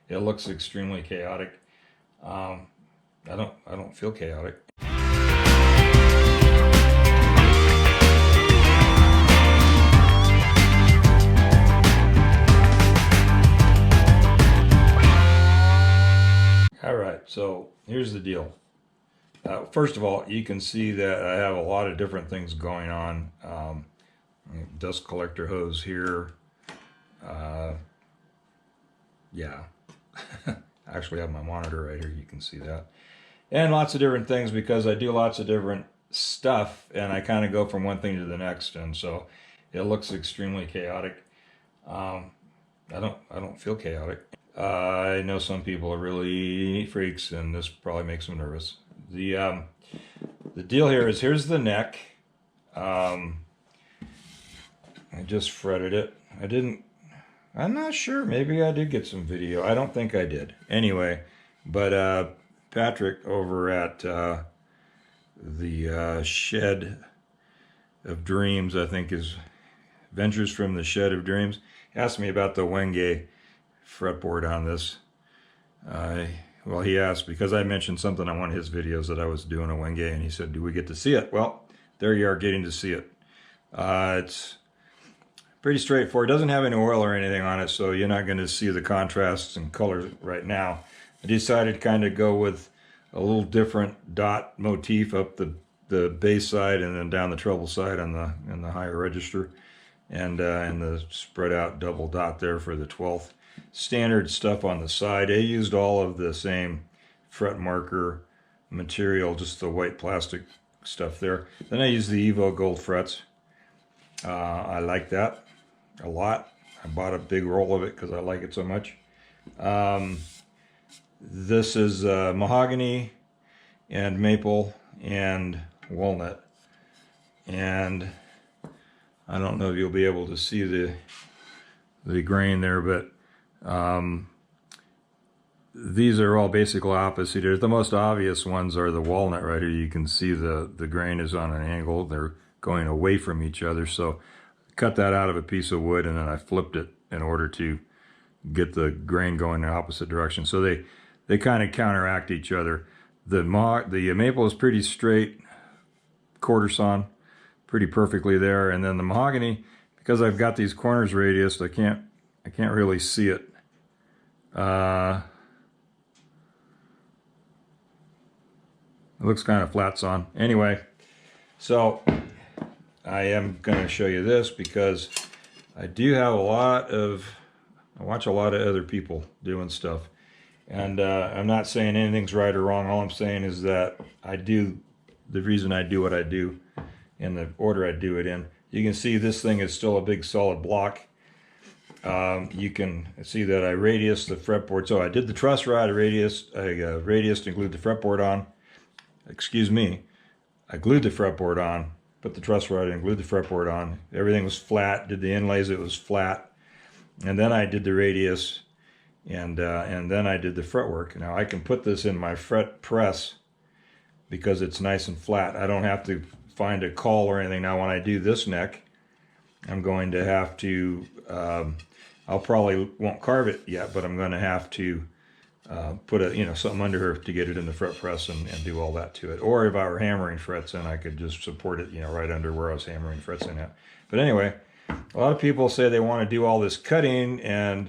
it looks extremely chaotic. I don't feel chaotic. All right, so here's the deal. First of all, you can see that I have a lot of different things going on. Dust collector hose here. Yeah, I actually have my monitor right here. You can see that. And lots of different things because I do lots of different stuff and I kind of go from one thing to the next. And so it looks extremely chaotic. I don't feel chaotic. I know some people are really freaks, and this probably makes them nervous. The deal here is, here's the neck. I just fretted it. I'm not sure. Maybe I did get some video. I don't think I did. Anyway, but Patrick over at the Shed of Dreams, I think is Ventures from the Shed of Dreams, asked me about the Wenge fretboard on this. Well, he asked because I mentioned something on one of his videos that I was doing a Wenge, and he said, do we get to see it? Well, there you are getting to see it. It's pretty straightforward. It doesn't have any oil or anything on it, so you're not going to see the contrasts and colors right now. I decided to kind of go with a little different dot motif up the bass side and then down the treble side on the higher register, and the spread out double dot there for the 12th. Standard stuff on the side. I used all of the same fret marker material, just the white plastic stuff there. Then I used the Evo Gold frets. I like that a lot. I bought a big roll of it because I like it so much. This is mahogany and maple and walnut. And I don't know if you'll be able to see the grain there, but these are all basically opposite here. The most obvious ones are the walnut right here. You can see the grain is on an angle. They're going away from each other. So cut that out of a piece of wood, and then I flipped it in order to get the grain going in the opposite direction. So they kind of counteract each other. The maple is pretty straight, quarter sawn, pretty perfectly there. And then the mahogany, because I've got these corners radiused, I can't really see it. It looks kind of flat sawn. Anyway, so I am going to show you this because I do have I watch a lot of other people doing stuff. And I'm not saying anything's right or wrong. All I'm saying is that the reason I do what I do in the order I do it in. You can see this thing is still a big solid block. You can see that I radiused the fretboard. So I did the truss rod, I radiused and glued the fretboard on. Excuse me. I glued the fretboard on, put the truss rod and glued the fretboard on. Everything was flat. Did the inlays, it was flat. And then I did the radius, and then I did the fretwork. Now I can put this in my fret press because it's nice and flat. I don't have to find a caul or anything. Now when I do this neck, I'm going to have to, I'll probably won't carve it yet, but I'm going to have to put something under her to get it in the fret press and do all that to it. Or if I were hammering frets in, I could just support it, right under where I was hammering frets in at. But anyway, a lot of people say they want to do all this cutting and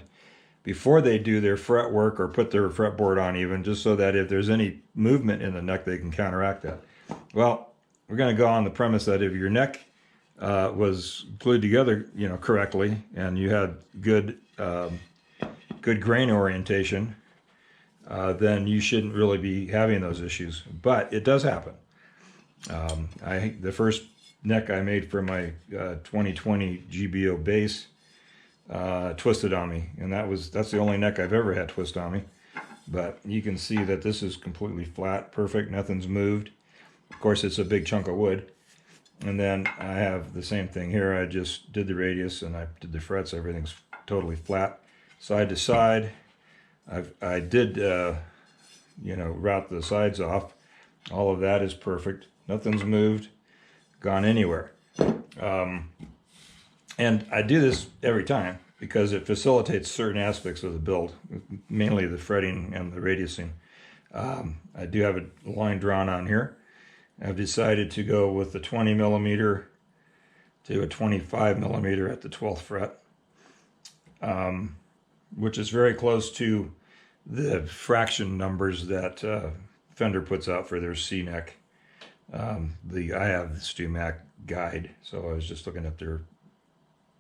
before they do their fret work or put their fretboard on even, just so that if there's any movement in the neck, they can counteract that. Well, we're going to go on the premise that if your neck was glued together, correctly, and you had good grain orientation, then you shouldn't really be having those issues. But it does happen. The first neck I made for my 2020 GBO bass twisted on me, and that's the only neck I've ever had twist on me. But you can see that this is completely flat, perfect, nothing's moved. Of course, it's a big chunk of wood. And then I have the same thing here. I just did the radius and I did the frets. Everything's totally flat, side to side. I did, route the sides off. All of that is perfect. Nothing's moved, gone anywhere. And I do this every time. because it facilitates certain aspects of the build, mainly the fretting and the radiusing. I do have a line drawn on here. I've decided to go with the 20 millimeter to a 25 millimeter at the 12th fret, which is very close to the fraction numbers that Fender puts out for their C neck. I have the StewMac guide, so I was just looking at their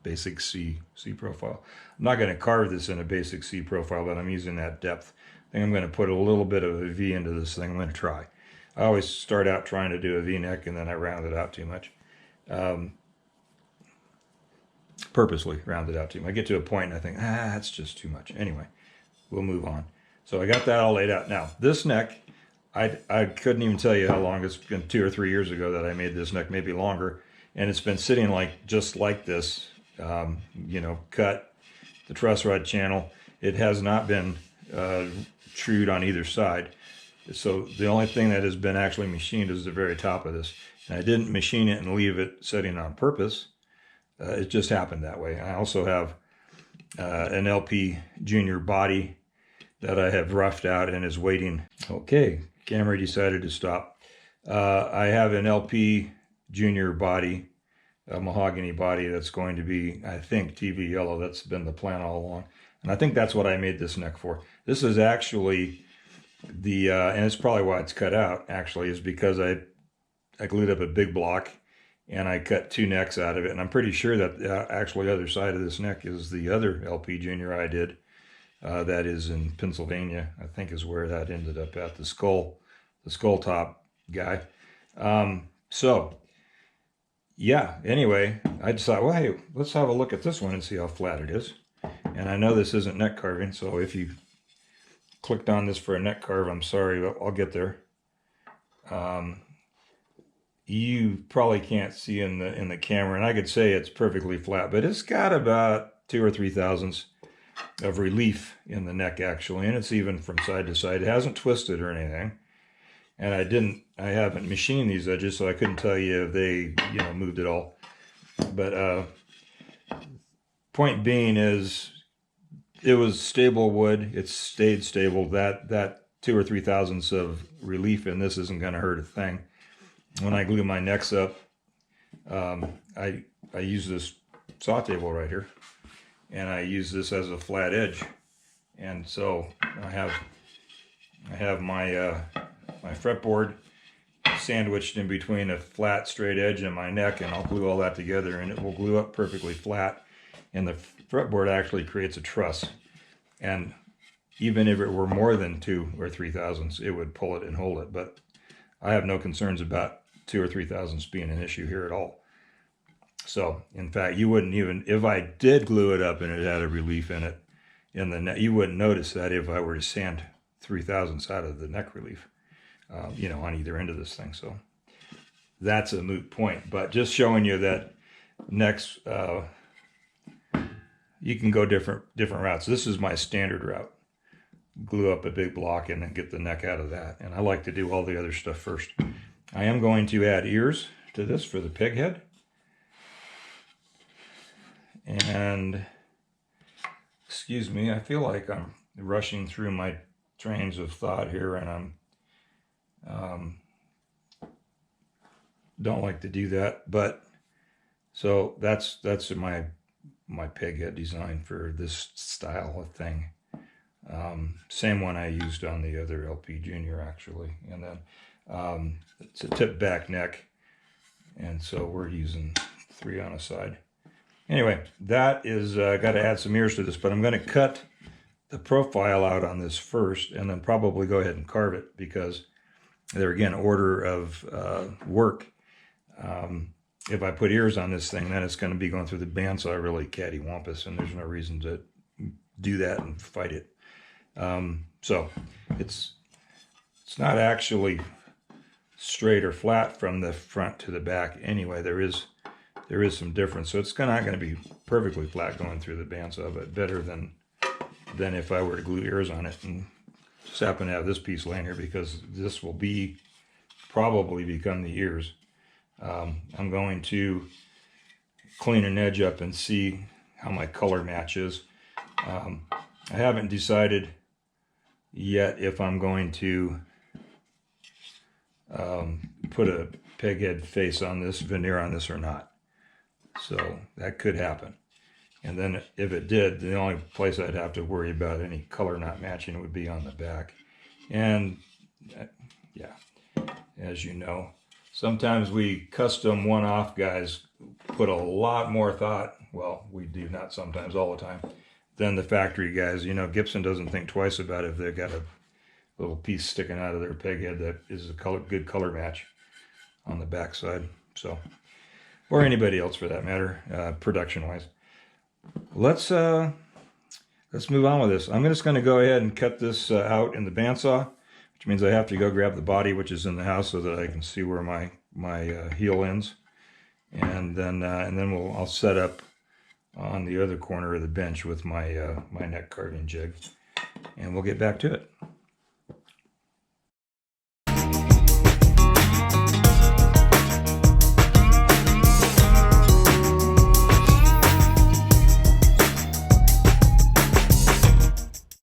basic C profile. I'm not going to carve this in a basic C profile, but I'm using that depth. I think I'm going to put a little bit of a V into this thing. I'm going to try. I always start out trying to do a V neck and then I round it out too much. Purposely round it out too much. I get to a point and I think, that's just too much. Anyway, we'll move on. So I got that all laid out. Now, this neck, I couldn't even tell you how long. It's been 2 or 3 years ago that I made this neck, maybe longer. And it's been sitting just like this, cut the truss rod channel. It has not been trued on either side. So the only thing that has been actually machined is the very top of this. And I didn't machine it and leave it setting on purpose. It just happened that way. I also have an LP Junior body that I have roughed out and is waiting. Okay, camera decided to stop. I have an LP Junior body, a mahogany body that's going to be, I think, TV yellow. That's been the plan all along. And I think that's what I made this neck for. This is actually the, and it's probably why it's cut out, actually, is because I glued up a big block and I cut 2 necks out of it. And I'm pretty sure that actually the other side of this neck is the other LP Junior I did. That is in Pennsylvania, I think is where that ended up at, the skull top guy. So yeah, anyway, I decided, well, hey, let's have a look at this one and see how flat it is. And I know this isn't neck carving, so if you clicked on this for a neck carve, I'm sorry, but I'll get there. You probably can't see in the camera, and I could say it's perfectly flat, but it's got about 2 or 3 thousandths of relief in the neck, actually, and it's even from side to side. It hasn't twisted or anything, and I haven't machined these edges, so I couldn't tell you if they moved at all. But point being is, it was stable wood. It stayed stable. That 2 or 3 thousandths of relief in this isn't going to hurt a thing. When I glue my necks up, I use this saw table right here, and I use this as a flat edge. And so I have my my fretboard sandwiched in between a flat straight edge and my neck, and I'll glue all that together, and it will glue up perfectly flat. And the fretboard actually creates a truss, and even if it were more than 2 or 3 thousandths, it would pull it and hold it. But I have no concerns about 2 or 3 thousandths being an issue here at all. So, in fact, you wouldn't even, if I did glue it up and it had a relief in it, in the neck, you wouldn't notice that if I were to sand 3 thousandths out of the neck relief, on either end of this thing. So that's a moot point. But just showing you that necks, you can go different routes. This is my standard route. Glue up a big block and then get the neck out of that. And I like to do all the other stuff first. I am going to add ears to this for the peg head. And excuse me, I feel like I'm rushing through my trains of thought here, and I'm don't like to do that. But so that's my peg head design for this style of thing. Same one I used on the other LP Junior, actually. And then it's a tip back neck, and so we're using 3 on a side. Anyway, that is, got to add some ears to this, but I'm going to cut the profile out on this first and then probably go ahead and carve it, because there again, order of work. If I put ears on this thing, then it's going to be going through the bandsaw really cattywampus, and there's no reason to do that and fight it. So it's not actually straight or flat from the front to the back anyway. There is some difference, so it's not going to be perfectly flat going through the bandsaw, but better than if I were to glue ears on it. And just happen to have this piece laying here because this will probably become the ears. I'm going to clean an edge up and see how my color match is. I haven't decided yet if I'm going to put a peghead face on this, veneer on this or not. So that could happen. And then if it did, the only place I'd have to worry about any color not matching would be on the back. And yeah, as you know, sometimes we custom one-off guys put a lot more thought, well, we do, not sometimes, all the time, than the factory guys. You know, Gibson doesn't think twice about it if they've got a little piece sticking out of their peghead that is a good color match on the back side. So, or anybody else for that matter, production-wise. Let's move on with this. I'm just going to go ahead and cut this out in the bandsaw, which means I have to go grab the body, which is in the house, so that I can see where my heel ends, and then I'll set up on the other corner of the bench with my my neck carving jig, and we'll get back to it.